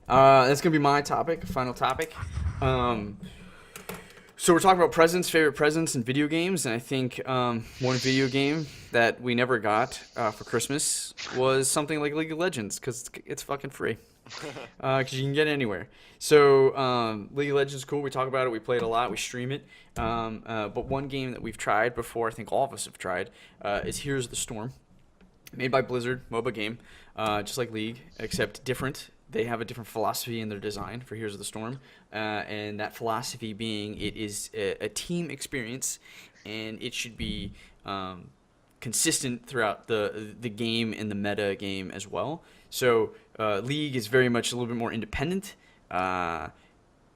That's gonna be my topic, final topic. Um, so we're talking about favorite presents in video games, and I think one video game that we never got for Christmas was something like League of Legends because it's fucking free. Because you can get it anywhere. So League of Legends is cool. We talk about it. We play it a lot. We stream it. But one game that we've tried before, I think all of us have tried, is Here's the Storm, made by Blizzard, MOBA game, just like League, except different. They have a different philosophy in their design for Here's the Storm, and that philosophy being it is a team experience, and it should be consistent throughout the game and the meta game as well. So League is very much a little bit more independent, and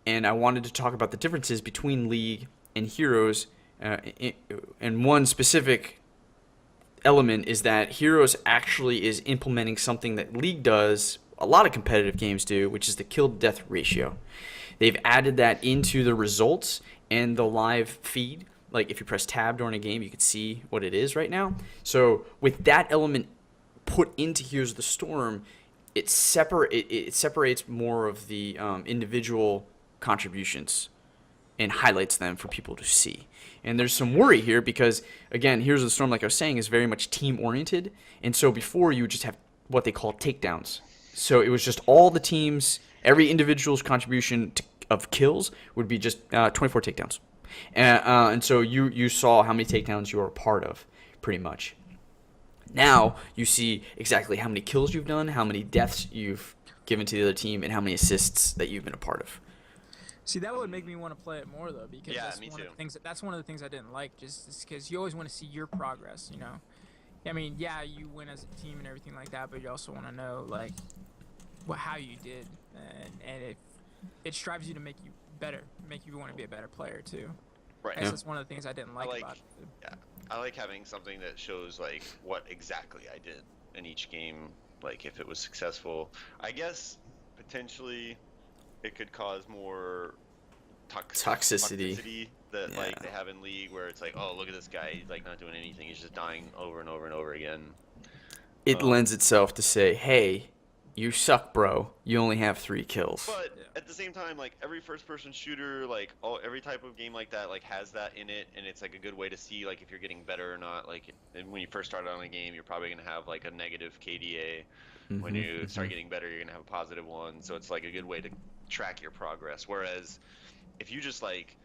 I wanted to talk about the differences between League and Heroes, and one specific element is that Heroes actually is implementing something that League does, a lot of competitive games do, which is the kill death ratio. They've added that into the results and the live feed. Like if you press tab during a game, you can see what it is right now. So with that element put into Here's the Storm, it separates more of the individual contributions and highlights them for people to see. And there's some worry here because, again, Here's the Storm, like I was saying, is very much team-oriented. And so before, you would just have what they call takedowns. So it was just all the teams, every individual's contribution of kills would be just 24 takedowns. And so you saw how many takedowns you were a part of, pretty much. Now you see exactly how many kills you've done, how many deaths you've given to the other team, and how many assists that you've been a part of. See, that would make me want to play it more though, because Yeah, that's me one too. of the things that's one of the things I didn't like, just because you always want to see your progress, you know. I mean, yeah, you win as a team and everything like that, but you also want to know like how you did, and it strives you to make you better, make you want to be a better player too. Right. That's Yeah. just one of the things I didn't I like like, about it. yeah, I like having something that shows like what exactly I did in each game, like if it was successful. I guess potentially it could cause more Toxicity. toxicity that Yeah. like they have in League, where it's like, oh, look at this guy, he's like not doing anything, he's just dying over and over and over again. It Um, lends itself to say, hey, you suck, bro. You only have 3 kills. But Yeah. at the same time, like every first-person shooter, like every type of game like that, like has that in it, and it's like a good way to see like if you're getting better or not. Like and when you first start out on a game, you're probably gonna have like a negative KDA. When you start getting better, you're gonna have a positive one. So it's like a good way to track your progress. Whereas if you just like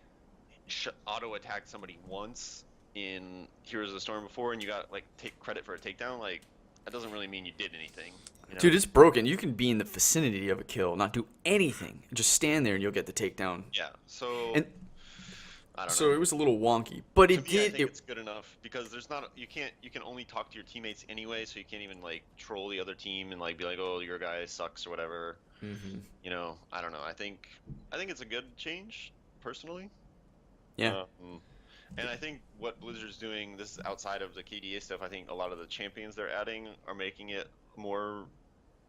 auto attacked somebody once in Heroes of the Storm before, and you got like take credit for a takedown, like that doesn't really mean you did anything. You know? Dude, it's broken. You can be in the vicinity of a kill, not do anything, just stand there and you'll get the takedown. Yeah. So And I don't so know. it was a little wonky, but To it me, I did. think it's good enough because there's not you can only talk to your teammates anyway, so you can't even like troll the other team and like be like, oh, your guy sucks or whatever. You know, I don't know. I think it's a good change personally. Yeah. And I think what Blizzard's doing, this is outside of the KDA stuff. I think a lot of the champions they're adding are making it more.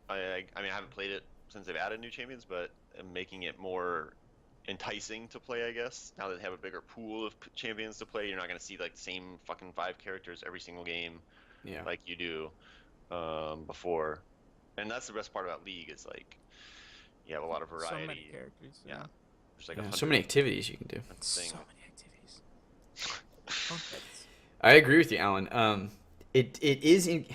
I mean, I haven't played it since they've added new champions, but making it more enticing to play, I guess. Now that they have a bigger pool of champions to play, you're not going to see like the same fucking 5 characters every single game Yeah. like you do before. And that's the best part about League is like you have a lot of So many variety. characters. Yeah, there's like Yeah. So 100 many activities you can do. thing. So many activities. Okay. I agree with you, Alan. It is in.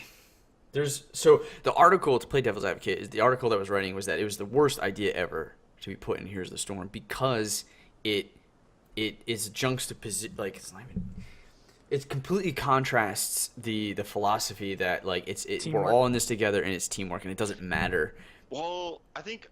There's so the article to play devil's advocate is the article that was writing was that it was the worst idea ever to be put in Here's the Storm because it is juxtaposition like it's not even it completely contrasts the philosophy that like we're Teamwork. all in this together and it's teamwork and it doesn't matter. Well, I think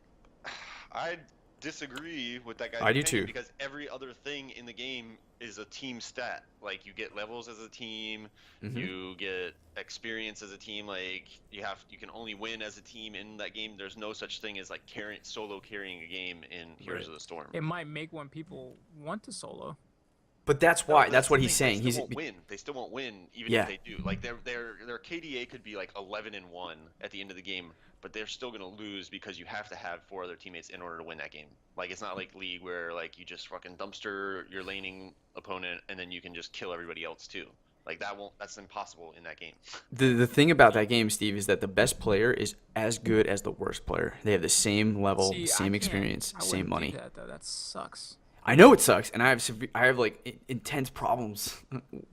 I disagree with that guy's I do opinion too. because every other thing in the game is a team stat. Like you get levels as a team, you get experience as a team. Like you can only win as a team in that game. There's no such thing as like solo carrying a game in Heroes Right. of the Storm. It might make one people want to solo. But that's No, why but that's the what he's thing, saying. They He's still won't win. They still won't win even Yeah. if they do. Like their KDA could be like 11-1 at the end of the game, but they're still gonna lose because you have to have 4 other teammates in order to win that game. Like it's not like League where like you just fucking dumpster your laning opponent and then you can just kill everybody else too. Like that's impossible in that game. The thing about that game, Steve, is that the best player is as good as the worst player. They have the same level, See, same experience, I same wouldn't money. do that though. That sucks. I know it sucks, and I have like intense problems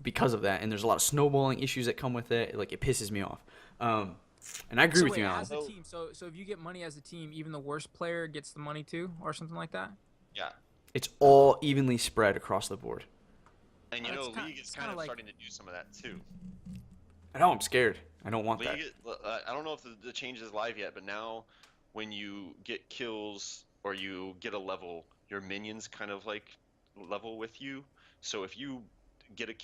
because of that, and there's a lot of snowballing issues that come with it. Like it pisses me off. And I agree So with wait, you, Alan. as a team, so if you get money as a team, even the worst player gets the money too, or something like that. Yeah. It's all evenly spread across the board. And Oh, it's League is it's kind kinda of like- starting to do some of that too. I know I'm scared. I don't want that. League, I don't know if the change is live yet, but now when you get kills or you get a level, your minions kind of like level with you. So if you get a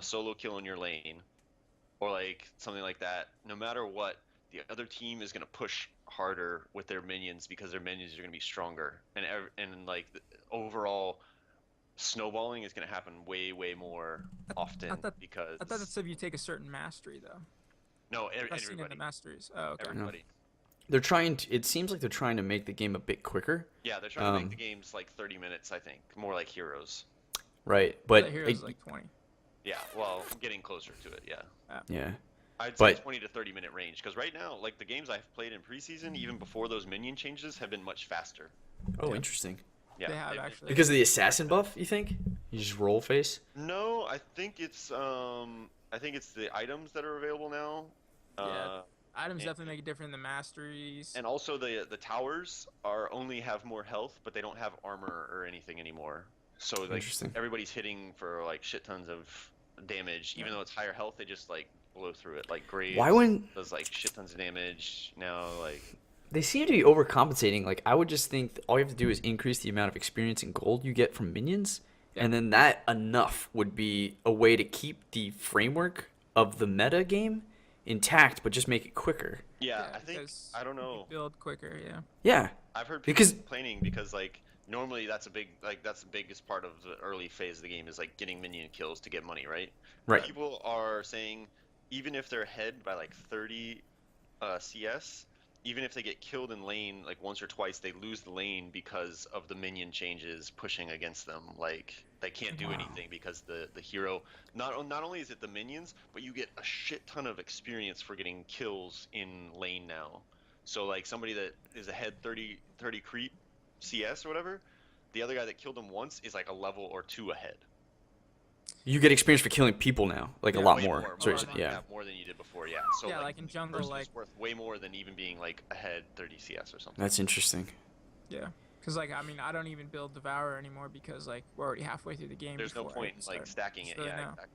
solo kill in your lane, or like something like that, no matter what, the other team is gonna push harder with their minions because their minions are gonna be stronger, and like overall snowballing is gonna happen way more often because I thought that's if you take a certain mastery though. no, I've seen in the everybody, masteries. Oh, okay. everybody. They're trying to. It seems like they're trying to make the game a bit quicker. Yeah, they're trying to make the games like 30 minutes, I think, more like Heroes. Right, But but heroes like 20. Yeah, well, getting closer to it, yeah. yeah, I'd say But- 20 to 30 minute range, because right now, like the games I've played in preseason, even before those minion changes, have been much faster. oh, interesting. Yeah, They have they've been- actually. Because of the assassin buff, you think? You just roll face. No, I think it's the items that are available now. Yeah. Items and- definitely make it different than the masteries. And also the towers are only have more health, but they don't have armor or anything anymore. So like Interesting. everybody's hitting for like shit tons of damage, even though it's higher health. They just like blow through it. Like Graves Why wouldn't does like shit tons of damage now? Like they seem to be overcompensating? Like I would just think that all you have to do is increase the amount of experience and gold you get from minions, and then that enough would be a way to keep the framework of the meta game intact, but just make it quicker. yeah, I think because I don't you know. build quicker. Yeah. Yeah, I've heard people because complaining because like normally that's the biggest part of the early phase of the game is like getting minion kills to get money, right? right. People are saying even if they're ahead by like 30 CS, even if they get killed in lane like once or twice, they lose the lane because of the minion changes pushing against them. Like they can't do anything because the hero not only is it the minions, but you get a shit ton of experience for getting kills in lane now. So like somebody that is ahead 30 creep CS or whatever, the other guy that killed him once is like a level or two ahead. You get experience for killing people now, like a Yeah, lot Way more. more, Sorry, more than, yeah. more than you did before. Yeah. So Yeah, like in jungle, person like- is worth way more than even being like ahead 30 CS or something. That's interesting. Yeah. Because like I mean I don't even build Devourer anymore because like we're already halfway through the game. There's no before I point even in like start. stacking it. So, Yeah. no. Exactly.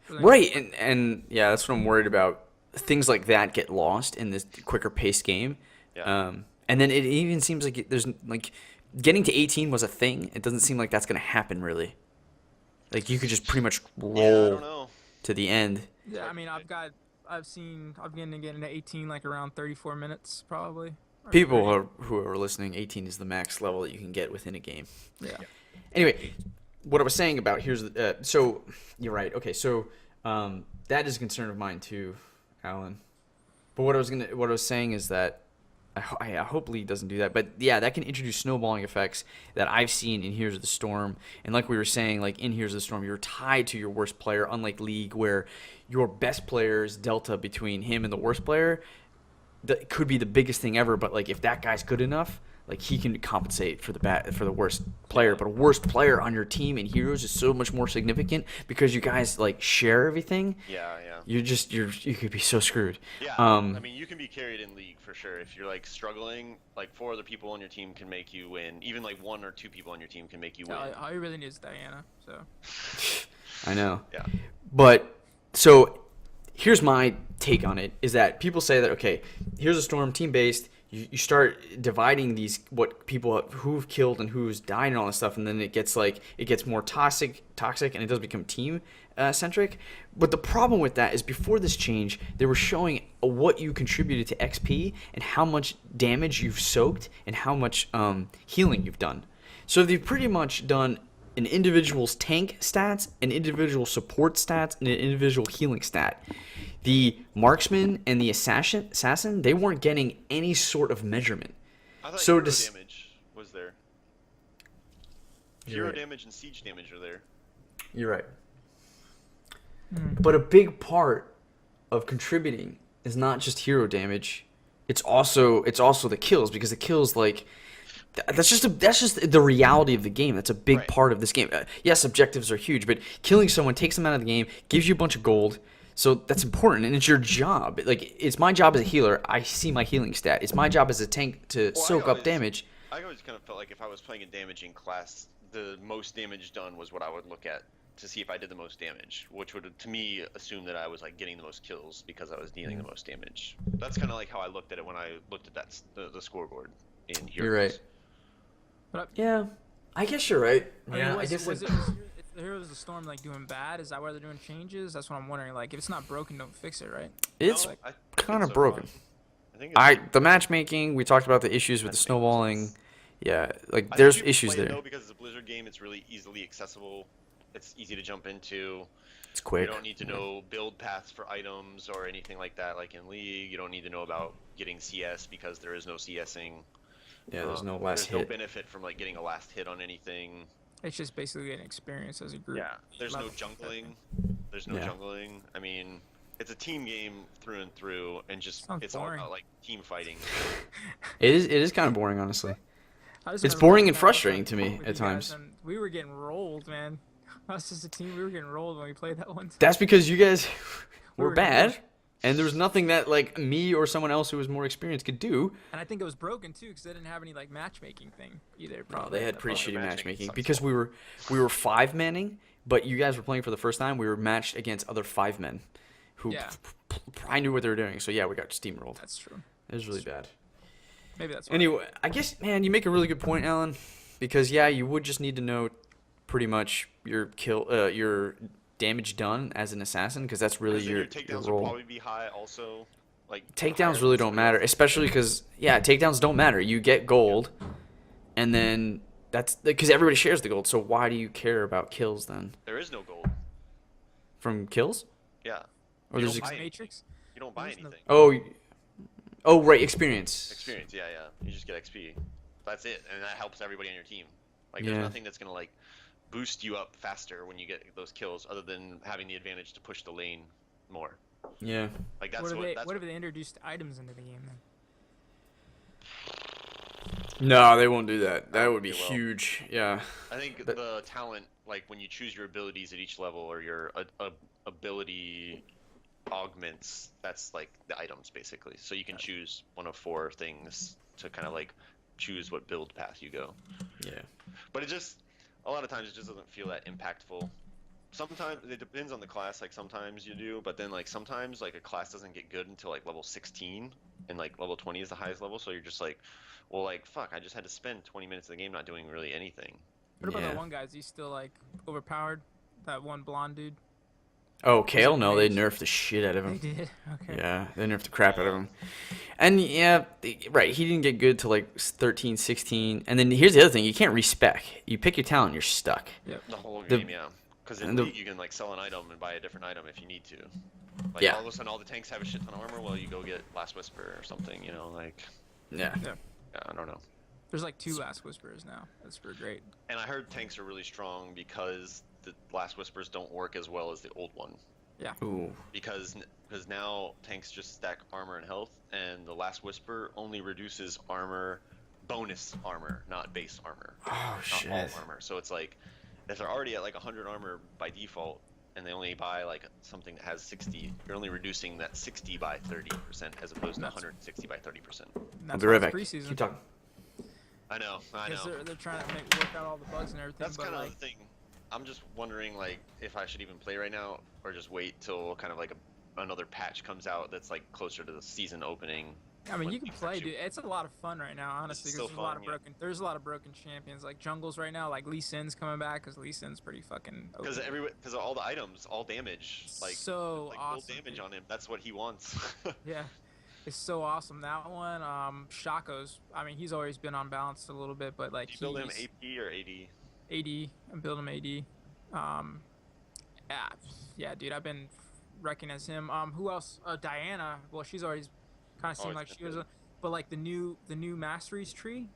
So, like, Right, and yeah, that's what I'm worried about. Things like that get lost in this quicker paced game. Yeah. And then it even seems like there's like getting to 18 was a thing. It doesn't seem like that's gonna happen really. Like you could just pretty much Yeah. I roll don't know. to the end. Yeah, I hard to mean say. I'm getting to get into 18 like around 34 minutes probably. or People 30. who are listening, 18 is the max level that you can get within a game. Yeah. Anyway, what I was saying about so you're right. Okay, so that is a concern of mine too, Alan. But what I was saying is that I hope League doesn't do that. But yeah, that can introduce snowballing effects that I've seen in Heroes of the Storm. And like we were saying, like in Heroes of the Storm, you're tied to your worst player, unlike League, where your best player's delta between him and the worst player that could be the biggest thing ever. But like if that guy's good enough, like he can compensate for the worst player. But a worst player on your team in Heroes is so much more significant because you guys like share everything. Yeah. Yeah. You could be so screwed. Yeah. Um, I mean, you can be carried in League for sure. If you're like struggling, like 4 other people on your team can make you win. Even like 1 or 2 people on your team can make you win. Yeah, all you really need is Diana. So I know. Yeah. But so here's my take on it is that people say that okay, here's a storm team based. You start dividing these what people who've killed and who's died and all this stuff, and then it gets more toxic, and it does become team centric. But the problem with that is before this change, they were showing what you contributed to XP and how much damage you've soaked and how much healing you've done. So they've pretty much done an individual's tank stats, an individual support stats, and an individual healing stat. The marksman and the assassin, they weren't getting any sort of measurement. I thought So hero does- damage was there. You're Hero right. damage and siege damage are there. You're right. But a big part of contributing is not just hero damage. It's also the kills, because the kills, like, that's just the reality of the game. That's a big Right. part of this game. Yes, objectives are huge, but killing someone takes them out of the game, gives you a bunch of gold. So that's important, and it's your job. Like, it's my job as a healer. I see my healing stat. It's my job as a tank to Well, soak up damage. I always kind of felt like if I was playing a damaging class, the most damage done was what I would look at to see if I did the most damage, which would, to me, assume that I was like getting the most kills because I was dealing the most damage. That's kind of like how I looked at it when I looked at the scoreboard in Heroes. You're right. Yeah, I guess you're right. I guess was the Heroes of the Storm like doing bad? Is that why they're doing changes? That's what I'm wondering. Like, if it's not broken, don't fix it, right? It's No, I think kind of so, broken. Ron. I think it's, The matchmaking, we talked about the issues with the snowballing. Yeah, like, I there's think you issues play it, there. though, because it's a Blizzard game, it's really easily accessible. It's easy to jump into. It's quick. You don't need to know build paths for items or anything like that, like in League. You don't need to know about getting CS because there is no CSing. Yeah, there's no last There's hit. no benefit from like getting a last hit on anything. It's just basically getting experience as a group. Yeah, there's no Love that. jungling. There's no Yeah. jungling. I mean, it's a team game through and through, and just Sounds it's all boring. about like team fighting. It is kind of boring, honestly. I just It's remember boring playing and that frustrating one to me with at you guys, times. and we were getting rolled, man. Us as a team, we were getting rolled when we played that one. That's because you guys were were bad, good. and there was nothing that, like, me or someone else who was more experienced could do. And I think it was broken too, because they didn't have any like matchmaking thing either. Oh, Probably. they had pretty Probably shitty matchmaking matchmaking sucks because balls. we were 5-manning, but you guys were playing for the first time. We were matched against other 5 men who Yeah. I knew what they were doing. So yeah, we got steamrolled. That's true. It was really bad. Maybe that's why. Anyway, I guess, man, you make a really good point, Alan, because yeah, you would just need to know pretty much your damage done as an assassin, because that's really Because then your takedowns will role. probably be high also. Like Takedowns higher really than don't matter, somebody especially because yeah, takedowns don't matter. You get gold, and then that's because everybody shares the gold. So why do you care about kills then? else. There is no gold. From kills? Yeah. Or You there's don't buy Matrix. You don't buy There's no- anything. oh right, experience. Experience, yeah. You just get XP. That's it, and that helps everybody on your team. Like, Yeah. there's nothing that's gonna like boost you up faster when you get those kills, other than having the advantage to push the lane more. Yeah. Like that's What if what. they That's what if they introduced items into the game then? No, they won't do that. That would be They will. huge. Yeah. I think But- the talent, like when you choose your abilities at each level or your ability augments, that's like the items basically. So you can choose one of 4 things to kind of like choose what build path you go. Yeah. But it just, a lot of times it just doesn't feel that impactful. Sometimes it depends on the class, like sometimes you do, but then like sometimes like a class doesn't get good until like level 16 and like level 20 is the highest level, so you're just like, well, like fuck, I just had to spend 20 minutes of the game not doing really anything. What about Yeah. that one guy? Is he still like overpowered? That one blonde dude. Oh, Kale? it No, they mage? nerfed the shit out of They him. did. Okay. Yeah, they nerfed the crap out of him. And yeah, right, he didn't get good till like 13, 16. And then here's the other thing, you can't respec. You pick your talent, you're stuck. Yep. The whole The- game, yeah. Because in and the- League you can like sell an item and buy a different item if you need to. Like Yeah. all of a sudden all the tanks have a shit ton of armor, well you go get Last Whisper or something, you know, like, Yeah. yeah, I don't know. There's like 2 Last Whisperers now. That's pretty great. And I heard tanks are really strong because the Last Whispers don't work as well as the old one. Ooh. Because now tanks just stack armor and health, and the Last Whisper only reduces armor, bonus armor, not base armor, Oh, not shit. all armor. So it's like, if they're already at like 100 armor by default, and they only buy like something that has 60, you're only reducing that 60 by 30% as opposed to Nuts. 160 by 30%. And I'll that's be why right it's back. preseason. Keep talking. I know. Because they're trying to work out all the bugs and everything. That's but kind of like, the thing. I'm just wondering, like, if I should even play right now, or just wait till kind of like another patch comes out that's like closer to the season opening. I mean, when you can things play, actually- dude. It's a lot of fun right now, honestly. still Because there's a lot fun, of yeah. broken. There's a lot of broken champions, like jungles right now. Like Lee Sin's coming back because Lee Sin's pretty fucking. Because OP. because all the items, all damage, like So like awesome, full damage dude. on him. That's what he wants. Yeah, it's so awesome. That one, Shaco's. I mean, he's always been unbalanced a little bit, but like Do you build him he's AP or AD? AD. I'm building him AD. Yeah, dude. I've been wrecking as him. Who else? Diana. Well, she's always kind of seemed Always like been she was good. but like the new masteries tree.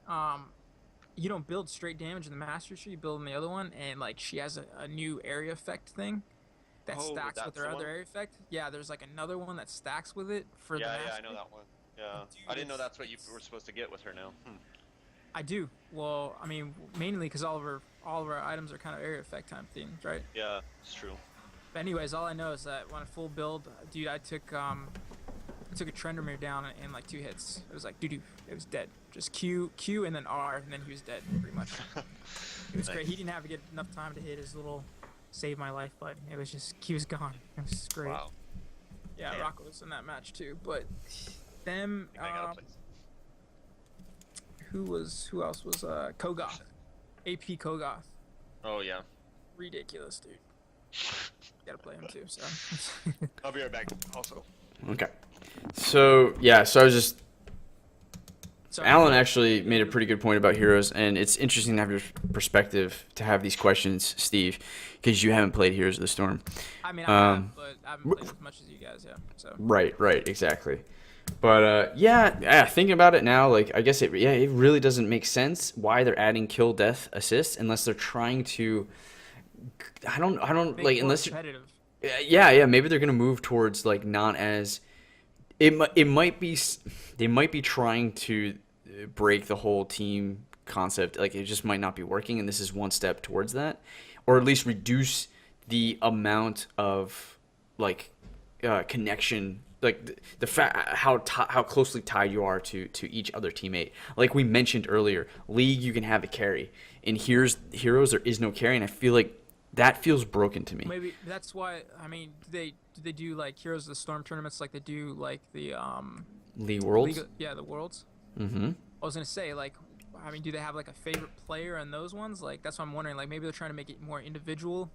You don't build straight damage in the mastery tree. You build in the other one, and like she has a new area effect thing. that Oh, stacks with that's their the other one? area effect. Yeah, there's like another one that stacks with it for the Yeah, master. yeah, I know that one. Yeah. Dude, I didn't know that's what you were supposed to get with her now. I do. Well, I mean, mainly because all of our items are kind of area effect time themed, right? Yeah, it's true. But anyways, all I know is that when I full build, dude, I took a Trendermere down in like 2 hits. It was like doo. It was dead. Just Q, and then R, and then he was dead pretty much. It was great. He didn't have to get enough time to hit his little save my life button. It was just Q was gone. It was great. Wow. Yeah, Damn. Rocco was in that match too. But them, I gotta play. who else was Kogoth, AP Kogoth. Oh yeah. Ridiculous, dude. Gotta play him too. So. I'll be right back. Also. Okay. So I was just. Sorry. Alan actually made a pretty good point about heroes, and it's interesting to have your perspective to have these questions, Steve, because you haven't played Heroes of the Storm. I mean, I have, but I haven't played as much as you guys, yeah. So. Right, exactly. But thinking about it now, like I guess it really doesn't make sense why they're adding kill death assist unless they're trying to. I don't Make like more unless. competitive. Yeah. Maybe they're gonna move towards like not as. It might be they might be trying to break the whole team concept. Like it just might not be working, and this is one step towards that, or at least reduce the amount of like connection, like the fact how closely tied you are to each other teammate. Like we mentioned earlier, League you can have a carry. In Heroes there is no carry, and I feel like that feels broken to me. Maybe that's why. I mean, do they do like Heroes of the Storm tournaments like they do like the League Worlds. the Worlds? Mm-hmm. I was gonna say like, I mean, do they have like a favorite player in those ones? Like that's what I'm wondering. Like maybe they're trying to make it more individual,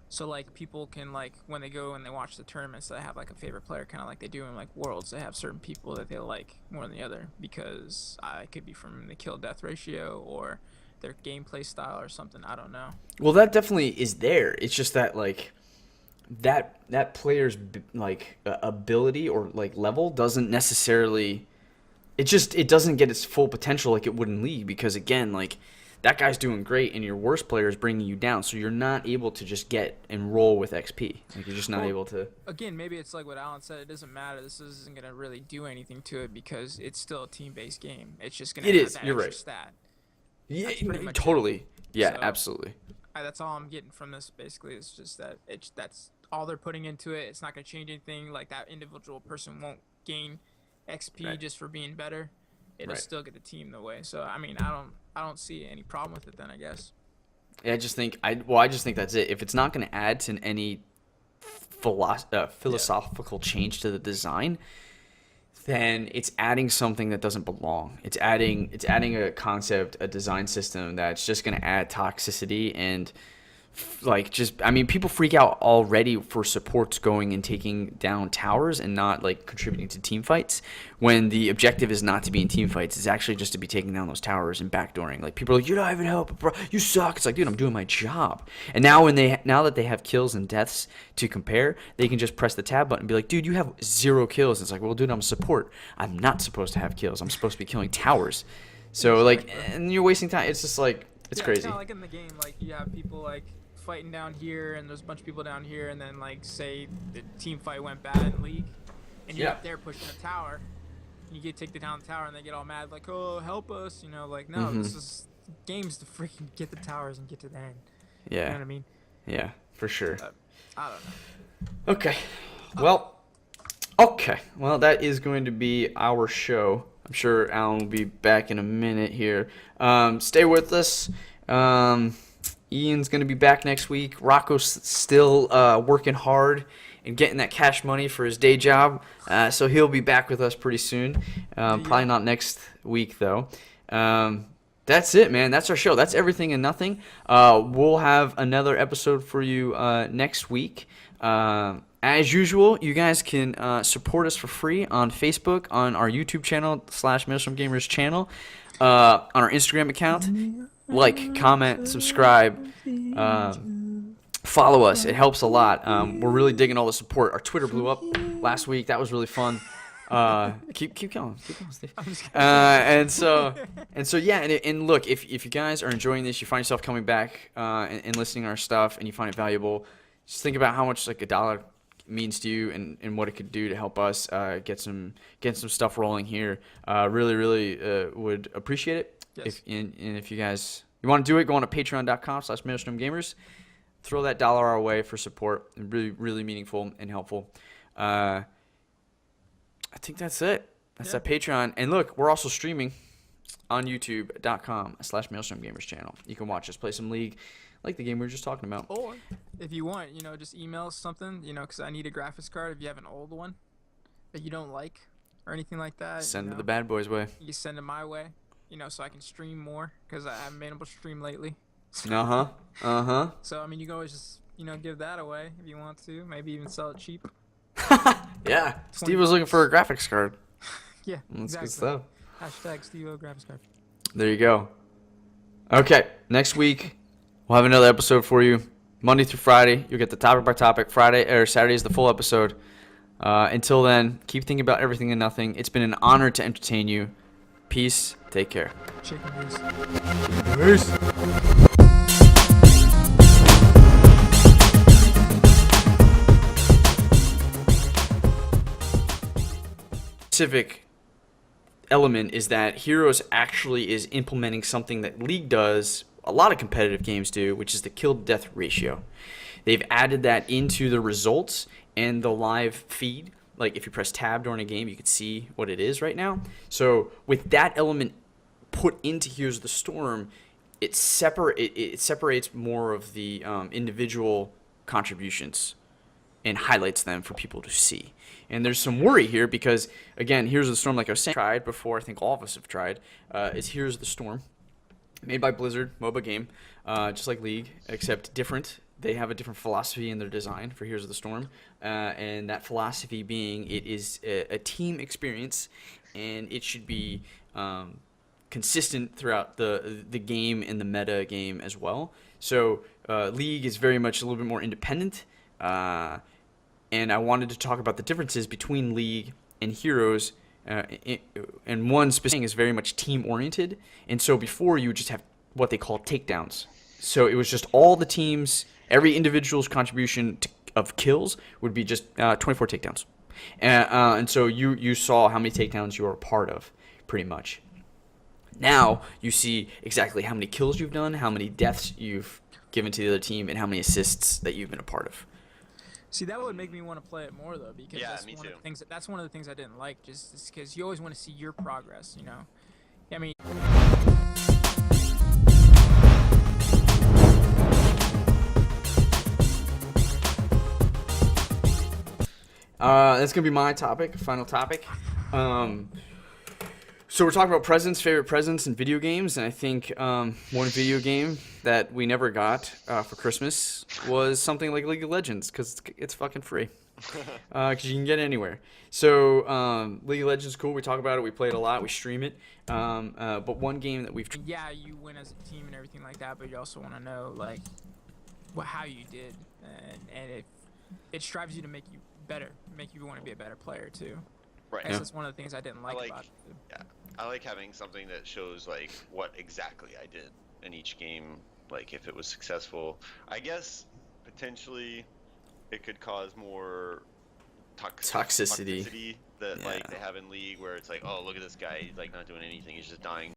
so like people can like when they go and they watch the tournaments, they have like a favorite player, kind of like they do in like Worlds. They have certain people that they like more than the other because it could be from the kill death ratio or their gameplay style or something. I don't know. Well, that definitely is there. It's just that like that player's like ability or like level doesn't necessarily. It doesn't get its full potential like it would in League because again like that guy's doing great and your worst player is bringing you down, so you're not able to just get and roll with XP. Like you're just not able to. Again, maybe it's like what Alan said. It doesn't matter. This isn't gonna really do anything to it because it's still a team-based game. It's just gonna have that You're extra right. stat. Yeah, That's pretty much totally. Yeah, So- absolutely. That's all I'm getting from this. Basically, it's just that that's all they're putting into it. It's not gonna change anything. Like that individual person won't gain XP Right. just for being better. It'll Right. still get the team the way. So I mean, I don't see any problem with it then. I guess. Yeah, I just think that's it. If it's not going to add to any philosophical change to the design, then it's adding something that doesn't belong. It's adding a concept, a design system that's just going to add toxicity and like just I mean people freak out already for supports going and taking down towers and not like contributing to team fights when the objective is not to be in team fights. It's actually just to be taking down those towers and backdooring. Like people are like, you're not even helping, bro, you suck. It's like, dude, I'm doing my job. And now now that they have kills and deaths to compare, they can just press the tab button and be like, dude, you have 0 kills. It's like, well, dude, I'm a support. I'm not supposed to have kills. I'm supposed to be killing towers. So like, and you're wasting time. It's just like it's crazy. Kind of like in the game, like you have people like fighting down here and there's a bunch of people down here and then like say the team fight went bad in League and you're Yeah. up there pushing a tower and you take down the tower and they get all mad like, oh, help us, you know, like no, this is games to freaking get the towers and get to the end. You know Yeah. what I mean? Yeah, for sure. I don't know. Okay. Well, that is going to be our show. I'm sure Alan will be back in a minute here. Stay with us. Ian's going to be back next week. Rocco's still working hard and getting that cash money for his day job. So he'll be back with us pretty soon. Probably not next week, though. That's it, man. That's our show. That's everything and nothing. We'll have another episode for you next week. As usual, you guys can support us for free on Facebook, on our YouTube channel /Maelstrom Gamers channel, on our Instagram account. Like, comment, subscribe, follow us. It helps a lot. We're really digging all the support. Our Twitter blew up last week. That was really fun. Keep going, Steve. And so yeah. And look, if you guys are enjoying this, you find yourself coming back and listening to our stuff, and you find it valuable, just think about how much like $1 means to you and what it could do to help us get some stuff rolling here. Really would appreciate it. Yes. And if you guys want to do it, go on to patreon.com/MaelstromGamers. Throw that $1 our way for support. Really meaningful and helpful. I think that's it. That's that Patreon. And look, we're also streaming on youtube.com/MaelstromGamers channel. You can watch us play some League, like the game we were just talking about. Or if you want, just email us something, because I need a graphics card. If you have an old one that you don't like or anything like that, Send it the bad boys way. You send it my way, so I can stream more because I haven't been able to stream lately. So You can always just give that away if you want to. Maybe even sell it cheap. Yeah. Steve was looking for a graphics card. Yeah, That's exactly. good stuff. Hashtag Steve-O graphics card. There you go. Okay, next week we'll have another episode for you. Monday through Friday, you'll get the topic by topic. Saturday is the full episode. Until then, keep thinking about everything and nothing. It's been an honor to entertain you. Peace. Take care. Chicken grease. Peace. Specific element is that Heroes actually is implementing something that League does, a lot of competitive games do, which is the kill to death ratio. They've added that into the results and the live feed. Like if you press tab during a game, you can see what it is right now. So with that element put into Heroes of the Storm, it separates more of the individual contributions and highlights them for people to see. And there's some worry here because, again, Heroes of the Storm, like I was saying, tried before, I think all of us have tried, is Heroes of the Storm, made by Blizzard, MOBA game, just like League, except different. They have a different philosophy in their design for Heroes of the Storm, and that philosophy being it is a team experience, and it should be consistent throughout the game and the meta game as well. So League is very much a little bit more independent, and I wanted to talk about the differences between League and Heroes, and one specific thing is very much team-oriented. And so before, you would just have what they call takedowns. So it was just all the teams, every individual's contribution of kills would be just 24 takedowns. And so you saw how many takedowns you were a part of, pretty much. Now you see exactly how many kills you've done, how many deaths you've given to the other team, and how many assists that you've been a part of. See, that would make me want to play it more though, because Yeah, that's me one too. of the things. That's one of the things I didn't like, just because you always want to see your progress. I mean. That's gonna be my topic, final topic. So we're talking about favorite presents in video games, and I think one video game that we never got for Christmas was something like League of Legends, because it's fucking free. Because you can get it anywhere. So League of Legends is cool. We talk about it. We play it a lot. We stream it. But one game that we've Yeah, you win as a team and everything like that, but you also want to know how you did, and it strives you to make you better, make you want to be a better player too. Right. And that's one of the things I didn't like about it. Yeah, I like having something that shows what exactly I did in each game, if it was successful. I guess potentially it could cause more toxicity that they have in League, where it's oh, look at this guy, he's not doing anything, he's just dying